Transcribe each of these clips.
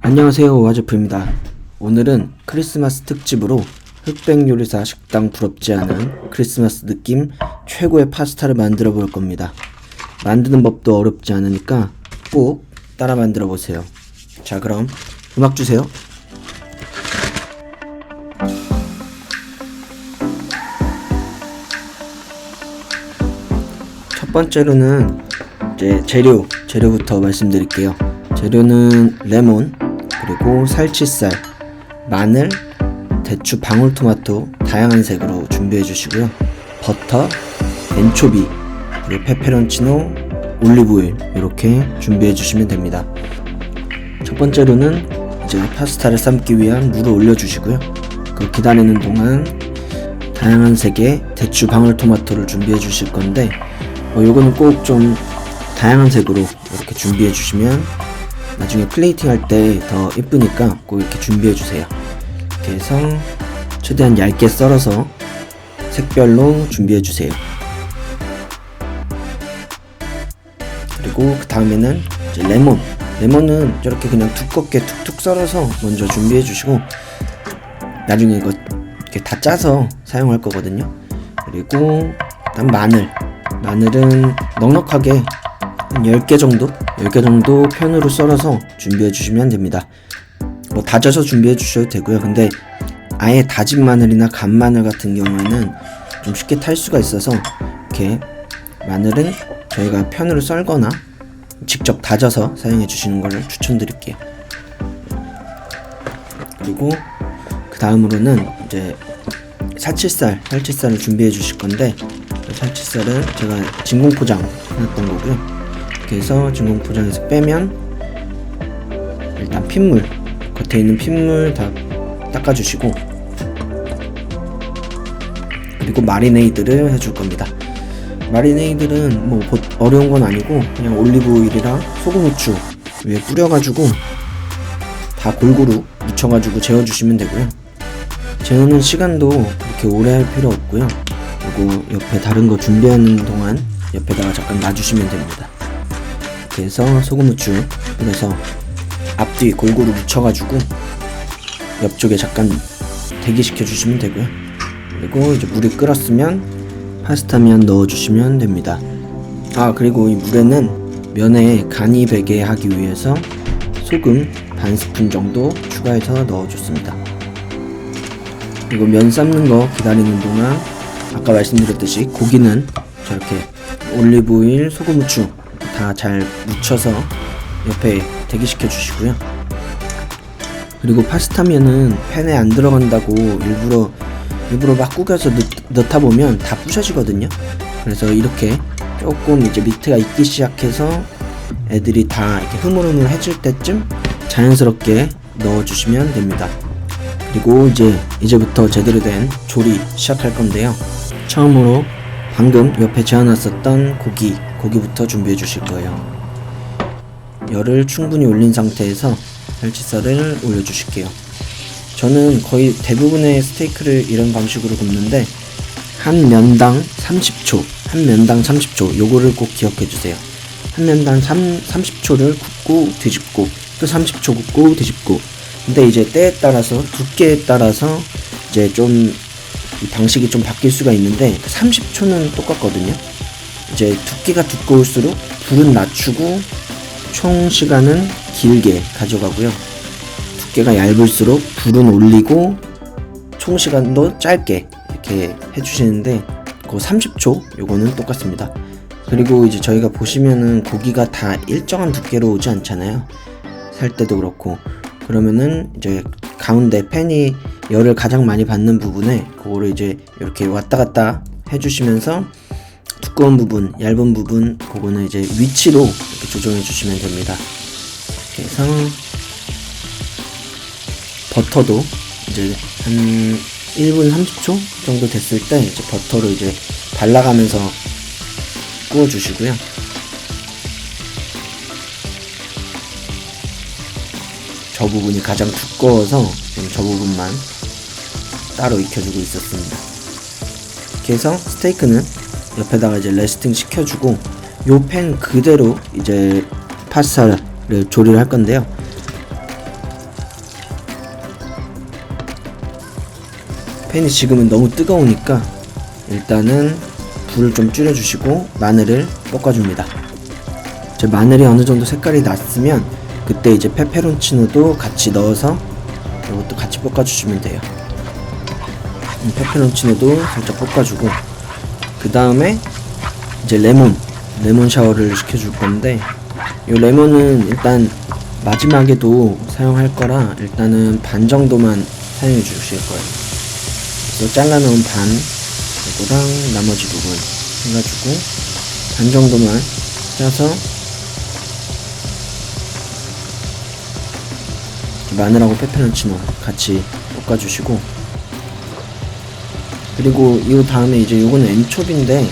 안녕하세요, 와즈프입니다. 오늘은 크리스마스 특집으로 흑백 요리사 식당 부럽지 않은 크리스마스 느낌 최고의 파스타를 만들어 볼 겁니다. 만드는 법도 어렵지 않으니까 꼭 따라 만들어 보세요. 자, 그럼 음악 주세요. 첫 번째로는 이제 재료부터 말씀드릴게요. 재료는 레몬, 그리고 살치살, 마늘, 대추, 방울토마토 다양한 색으로 준비해 주시고요. 버터, 엔초비, 그리고 페페론치노, 올리브오일 이렇게 준비해 주시면 됩니다. 첫 번째로는 이제 파스타를 삶기 위한 물을 올려 주시고요. 그 기다리는 동안 다양한 색의 대추, 방울토마토를 준비해 주실 건데 요거는 꼭 좀 다양한 색으로 이렇게 준비해 주시면 나중에 플레이팅 할 때 더 이쁘니까 꼭 이렇게 준비해 주세요. 이렇게 해서 최대한 얇게 썰어서 색별로 준비해 주세요. 그리고 그 다음에는 이제 레몬은 이렇게 그냥 두껍게 툭툭 썰어서 먼저 준비해 주시고 나중에 이거 이렇게 다 짜서 사용할 거거든요. 그리고 일단 마늘은 넉넉하게 한 10개 정도 편으로 썰어서 준비해 주시면 됩니다. 뭐 다져서 준비해 주셔도 되고요. 근데 아예 다진 마늘이나 간 마늘 같은 경우에는 좀 쉽게 탈 수가 있어서 이렇게 마늘은 저희가 편으로 썰거나 직접 다져서 사용해 주시는 것을 추천드릴게요. 그리고 그 다음으로는 이제 살치살을 준비해 주실 건데 살치살은 제가 진공 포장 해놨던 거고요. 이렇게 해서 진공 포장에서 빼면 일단 겉에 있는 핏물 다 닦아주시고 그리고 마리네이드를 해줄 겁니다. 마리네이드는 뭐 어려운 건 아니고 그냥 올리브 오일이랑 소금 후추 위에 뿌려가지고 다 골고루 묻혀가지고 재워주시면 되고요. 재우는 시간도 그렇게 오래 할 필요 없고요. 그리고 옆에 다른 거 준비하는 동안 옆에다가 잠깐 놔주시면 됩니다. 이렇게 해서 소금 후추 뿌려서 앞뒤 골고루 묻혀가지고 옆쪽에 잠깐 대기시켜 주시면 되고요. 그리고 이제 물이 끓었으면 파스타면 넣어주시면 됩니다. 그리고 이 물에는 면에 간이 배게 하기 위해서 소금 반 스푼 정도 추가해서 넣어줬습니다. 그리고 면 삶는 거 기다리는 동안 아까 말씀드렸듯이 고기는 저렇게 올리브오일, 소금, 후추 다 잘 묻혀서 옆에 대기시켜 주시고요. 그리고 파스타면은 팬에 안 들어간다고 일부러 막 구겨서 넣다 보면 다 부셔지거든요. 그래서 이렇게 조금 이제 밑에가 익기 시작해서 애들이 다 이렇게 흐물흐물해질 때쯤 자연스럽게 넣어주시면 됩니다. 그리고 이제부터 제대로 된 조리 시작할 건데요. 처음으로 방금 옆에 재워놨었던 고기부터 준비해 주실 거예요. 열을 충분히 올린 상태에서 살치살을 올려주실게요. 저는 거의 대부분의 스테이크를 이런 방식으로 굽는데 한 면당 30초 요거를 꼭 기억해 주세요. 한 면당 30초를 굽고 뒤집고 또 30초 굽고 뒤집고. 근데 이제 때에 따라서 두께에 따라서 이제 좀 이 방식이 좀 바뀔 수가 있는데 30초는 똑같거든요. 이제 두께가 두꺼울수록 불은 낮추고 총 시간은 길게 가져가고요. 두께가 얇을수록 불은 올리고 총 시간도 짧게 이렇게 해주시는데 그 30초 요거는 똑같습니다. 그리고 이제 저희가 보시면은 고기가 다 일정한 두께로 오지 않잖아요. 살 때도 그렇고. 그러면은 이제 가운데 팬이 열을 가장 많이 받는 부분에 그거를 이제 이렇게 왔다 갔다 해주시면서 두꺼운 부분, 얇은 부분 그거는 이제 위치로 이렇게 조정해 주시면 됩니다. 이렇게 해서 버터도 이제 한 1분 30초 정도 됐을 때 이제 버터를 이제 발라가면서 구워 주시고요. 저 부분이 가장 두꺼워서 저 부분만 따로 익혀주고 있었습니다. 이렇게 해서 스테이크는 옆에다가 이제 레스팅 시켜주고 요 팬 그대로 이제 파스타를 조리를 할 건데요. 팬이 지금은 너무 뜨거우니까 일단은 불을 좀 줄여주시고 마늘을 볶아줍니다. 이제 마늘이 어느 정도 색깔이 났으면 그때 이제 페페론치노도 같이 넣어서 이것도 같이 볶아주시면 돼요. 페페론치노도 살짝 볶아주고 그 다음에 이제 레몬 샤워를 시켜줄 건데 이 레몬은 일단 마지막에도 사용할 거라 일단은 반 정도만 사용해 주실 거예요. 그래서 잘라놓은 반 이거랑 나머지 부분 해가지고 반 정도만 짜서 마늘하고 페페론치노 같이 볶아주시고, 그리고 이 다음에 이제 요거는 엔초비인데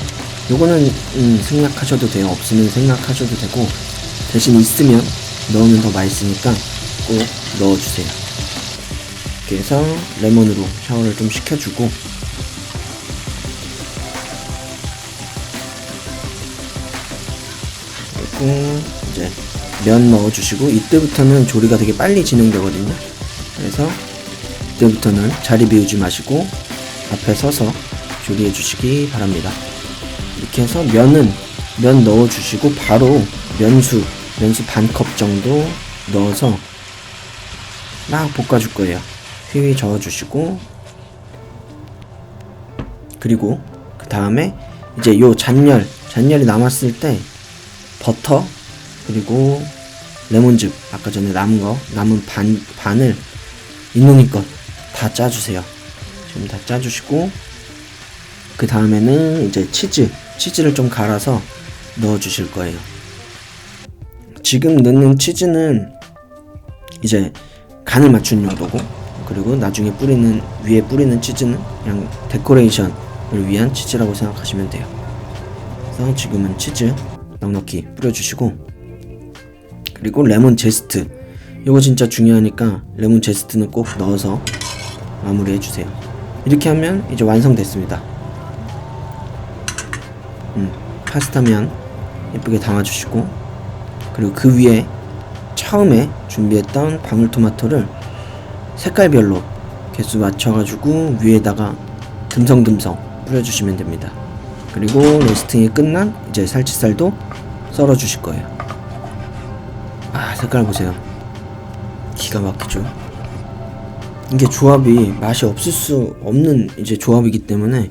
요거는 생략하셔도 돼요. 없으면 생략하셔도 되고 대신 있으면 넣으면 더 맛있으니까 꼭 넣어주세요. 이렇게 해서 레몬으로 샤워를 좀 시켜주고, 그리고 이제 면 넣어주시고, 이때부터는 조리가 되게 빨리 진행되거든요. 그래서 이때부터는 자리 비우지 마시고 앞에 서서 조리해 주시기 바랍니다. 이렇게 해서 면 넣어주시고 바로 면수 반 컵 정도 넣어서 막 볶아줄 거예요. 휘휘 저어주시고, 그리고 그 다음에 이제 요 잔열이 남았을 때 버터 그리고 레몬즙 아까 전에 남은 반을 있는 힘껏 다 짜주세요. 지금 다 짜주시고, 그 다음에는 이제 치즈를 좀 갈아서 넣어주실 거예요. 지금 넣는 치즈는 이제 간을 맞추는 용도고, 그리고 나중에 위에 뿌리는 치즈는 그냥 데코레이션을 위한 치즈라고 생각하시면 돼요. 그래서 지금은 치즈 넉넉히 뿌려주시고, 그리고 레몬 제스트, 이거 진짜 중요하니까 레몬 제스트는 꼭 넣어서 마무리 해주세요. 이렇게 하면 이제 완성됐습니다. 파스타면 예쁘게 담아주시고, 그리고 그 위에 처음에 준비했던 방울토마토를 색깔별로 개수 맞춰가지고 위에다가 듬성듬성 뿌려주시면 됩니다. 그리고 로스팅이 끝난 이제 살치살도 썰어주실 거예요. 색깔 보세요. 기가 막히죠. 이게 조합이 맛이 없을 수 없는 이제 조합이기 때문에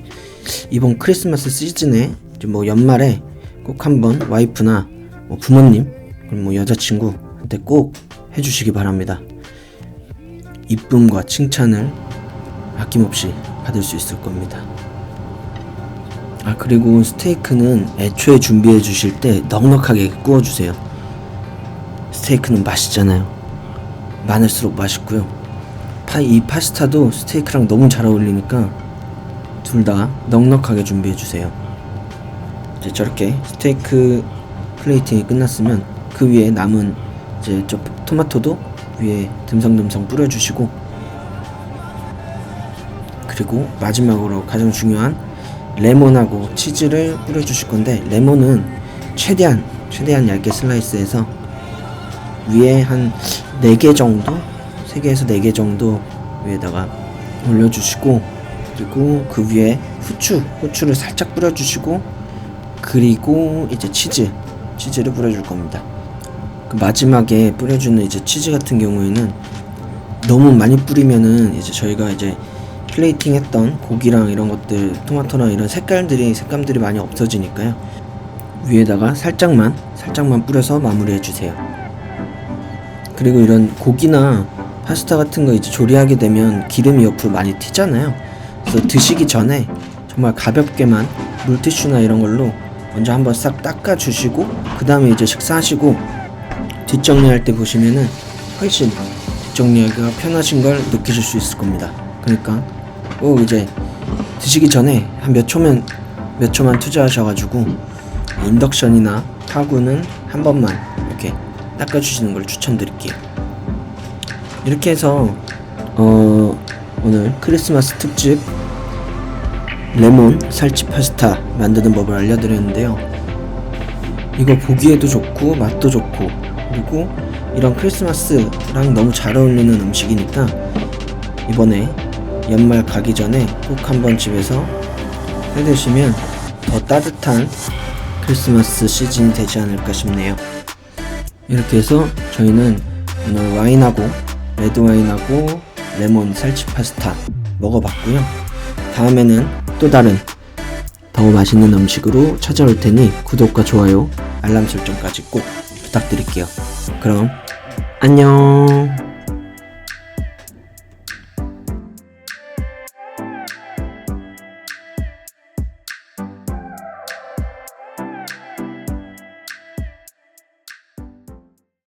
이번 크리스마스 시즌에 이제 뭐 연말에 꼭 한번 와이프나 뭐 부모님 그리고 뭐 여자친구한테 꼭 해주시기 바랍니다. 이쁨과 칭찬을 아낌없이 받을 수 있을 겁니다. 그리고 스테이크는 애초에 준비해 주실 때 넉넉하게 구워주세요. 스테이크는 맛있잖아요. 많을수록 맛있고요. 이 파스타도 스테이크랑 너무 잘 어울리니까 둘 다 넉넉하게 준비해 주세요. 이제 저렇게 스테이크 플레이팅이 끝났으면 그 위에 남은 이제 저 토마토도 위에 듬성듬성 뿌려주시고, 그리고 마지막으로 가장 중요한 레몬하고 치즈를 뿌려주실 건데, 레몬은 최대한 얇게 슬라이스해서 위에 한 4개 정도 3개에서 4개 정도 위에다가 올려주시고, 그리고 그 위에 후추를 살짝 뿌려주시고, 그리고 이제 치즈를 뿌려줄 겁니다. 그 마지막에 뿌려주는 이제 치즈 같은 경우에는 너무 많이 뿌리면은 이제 저희가 이제 플레이팅 했던 고기랑 이런 것들, 토마토랑 이런 색감들이 많이 없어지니까요. 위에다가 살짝만 뿌려서 마무리해 주세요. 그리고 이런 고기나 파스타 같은 거 이제 조리하게 되면 기름이 옆으로 많이 튀잖아요. 그래서 드시기 전에 정말 가볍게만 물티슈나 이런 걸로 먼저 한번 싹 닦아 주시고, 그 다음에 이제 식사하시고 뒷정리할 때 보시면은 훨씬 뒷정리하기가 편하신 걸 느끼실 수 있을 겁니다. 그러니까 꼭 이제 드시기 전에 한 몇 초만 투자하셔가지고 인덕션이나 타구는 한 번만 이렇게 닦아주시는 걸 추천드릴게요. 이렇게 해서 오늘 크리스마스 특집 레몬 살치 파스타 만드는 법을 알려드렸는데요. 이거 보기에도 좋고 맛도 좋고, 그리고 이런 크리스마스랑 너무 잘 어울리는 음식이니까 이번에 연말 가기 전에 꼭 한번 집에서 해 드시면 더 따뜻한 크리스마스 시즌이 되지 않을까 싶네요. 이렇게 해서 저희는 오늘 와인하고 레드와인하고 레몬 살치 파스타 먹어봤고요. 다음에는 또 다른 더 맛있는 음식으로 찾아올 테니 구독과 좋아요, 알람 설정까지 꼭 부탁드릴게요. 그럼 안녕.